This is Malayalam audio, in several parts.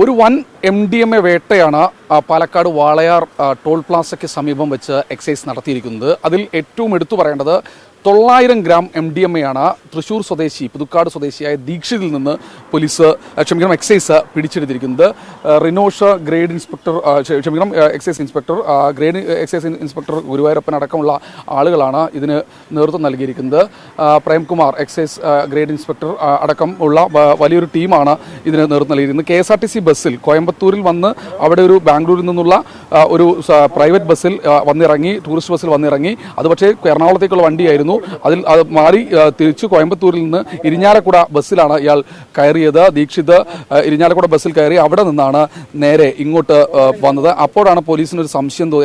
ഒരു വൻ MDMA വേട്ടയാണ് പാലക്കാട് വാളയാർ ടോൾ പ്ലാസയ്ക്ക് സമീപം വെച്ച് എക്സൈസ് നടത്തിയിരിക്കുന്നത്. അതിൽ ഏറ്റവും എടുത്തു പറയേണ്ടത് 900 ഗ്രാം MDMA ആണ് തൃശ്ശൂർ സ്വദേശി പുതുക്കാട് സ്വദേശിയായ ദീക്ഷിതിൽ നിന്ന് എക്സൈസ് പിടിച്ചെടുത്തിരിക്കുന്നത്. Rinosh grade inspector excise inspector Guruvayurappan അടക്കമുള്ള ആളുകളാണ് ഇതിന് നേതൃത്വം നൽകിയിരിക്കുന്നത്. പ്രേംകുമാർ എക്സൈസ് ഗ്രേഡ് ഇൻസ്പെക്ടർ അടക്കമുള്ള വലിയൊരു ടീമാണ് ഇതിന് നേതൃത്വം നൽകിയിരിക്കുന്നത്. KSRTC ബസ്സിൽ കോയമ്പത്തൂരിൽ വന്ന് അവിടെ ഒരു ബാംഗ്ലൂരിൽ നിന്നുള്ള ഒരു പ്രൈവറ്റ് ബസ്സിൽ വന്നിറങ്ങി, ടൂറിസ്റ്റ് ബസ്സിൽ വന്നിറങ്ങി. അത് പക്ഷേ എറണാകുളത്തേക്കുള്ള വണ്ടിയായിരുന്നു. അതിൽ അത് മാറി തിരിച്ച് കോയമ്പത്തൂരിൽ നിന്ന് ഇരിഞ്ഞാലക്കുട ബസ്സിലാണ് ഇയാൾ കയറിയത്. ദീക്ഷിത് ഇരിഞ്ഞാലക്കുട ബസ്സിൽ കയറി അവിടെ നിന്നാണ് നേരെ ഇങ്ങോട്ട് വന്നത്. അപ്പോഴാണ്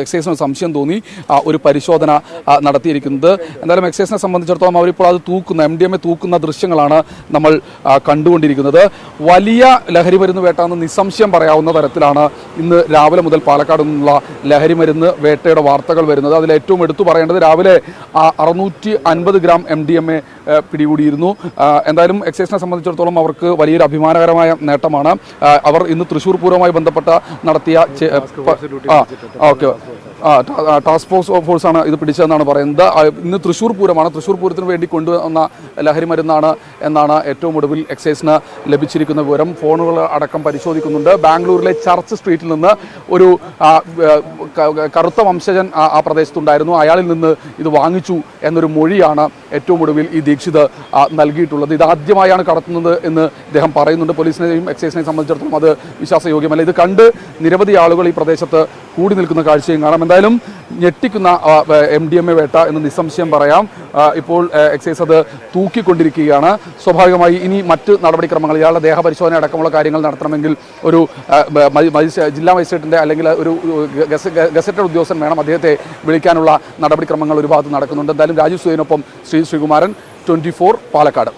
എക്സൈസിന് സംശയം തോന്നി ഒരു പരിശോധന നടത്തിയിരിക്കുന്നത്. എന്തായാലും എക്സൈസിനെ സംബന്ധിച്ചിടത്തോളം അവരിപ്പോൾ അത് MDMA തൂക്കുന്ന ദൃശ്യങ്ങളാണ് നമ്മൾ കണ്ടുകൊണ്ടിരിക്കുന്നത്. വലിയ ലഹരി മരുന്ന് വേട്ട എന്ന് നിസ്സംശയം പറയാവുന്ന തരത്തിലാണ് ഇന്ന് രാവിലെ മുതൽ പാലക്കാട് നിന്നുള്ള ലഹരി മരുന്ന് വേട്ടയുടെ വാർത്തകൾ വരുന്നത്. അതിൽ ഏറ്റവും എടുത്തു പറയേണ്ടത് രാവിലെ 650 ഗ്രാം MDMA പിടികൂടിയിരുന്നു. എന്തായാലും എക്സൈസിനെ സംബന്ധിച്ചിടത്തോളം അവർക്ക് വലിയൊരു അഭിമാനകരമായ നേട്ടമാണ്. അവർ ഇന്ന് തൃശ്ശൂർ പൂരവുമായി ബന്ധപ്പെട്ട നടത്തിയ ടാസ്ക് ഫോഴ്സാണ് ഇത് പിടിച്ചതെന്നാണ് പറയുന്നത്. ഇന്ന് തൃശ്ശൂർ പൂരമാണ്. തൃശ്ശൂർ പൂരത്തിന് വേണ്ടി കൊണ്ടുവന്ന ലഹരി മരുന്നാണ് എന്നാണ് ഏറ്റവും ഒടുവിൽ എക്സൈസിന് ലഭിച്ചിരിക്കുന്ന വിവരം. ഫോണുകൾ അടക്കം പരിശോധിക്കുന്നുണ്ട്. ബാംഗ്ലൂരിലെ ചർച്ച് സ്ട്രീറ്റിൽ നിന്ന് ഒരു കറുത്ത വംശജൻ ആ പ്രദേശത്തുണ്ടായിരുന്നു. അയാളിൽ നിന്ന് ഇത് വാങ്ങിച്ചു എന്നൊരു മൊഴിയാണ് ഏറ്റവും ഒടുവിൽ ഈ ദീക്ഷിത് നൽകിയിട്ടുള്ളത്. ഇതാദ്യമായാണ് കടത്തുന്നത് എന്ന് ഇദ്ദേഹം പറയുന്നുണ്ട്. പോലീസിനെയും എക്സൈസിനെയും സംബന്ധിച്ചിടത്തോളം അത് വിശ്വാസയോഗ്യമല്ല. ഇത് കണ്ട് നിരവധി ആളുകൾ ഈ പ്രദേശത്ത് കൂടി നിൽക്കുന്ന കാഴ്ചയും കാണാം. എന്തായാലും ഞെട്ടിക്കുന്ന MDMA വേട്ട എന്ന് നിസ്സംശയം പറയാം. ഇപ്പോൾ എക്സൈസ് അത് തൂക്കിക്കൊണ്ടിരിക്കുകയാണ്. സ്വാഭാവികമായി ഇനി മറ്റ് നടപടിക്രമങ്ങൾ, ഇയാളുടെ ദേഹപരിശോധന അടക്കമുള്ള കാര്യങ്ങൾ നടത്തണമെങ്കിൽ ഒരു ജില്ലാ മജിസ്ട്രേറ്റിൻ്റെ അല്ലെങ്കിൽ ഒരു ഗസറ്റഡ് ഉദ്യോഗസ്ഥൻ വേണം. അദ്ദേഹത്തെ വിളിക്കാനുള്ള നടപടിക്രമങ്ങൾ ഒരു ഭാഗത്ത് നടക്കുന്നുണ്ട്. എന്തായാലും രാജീവ് സുധീനൊപ്പം ശ്രീകുമാരൻ, 24 പാലക്കാട്.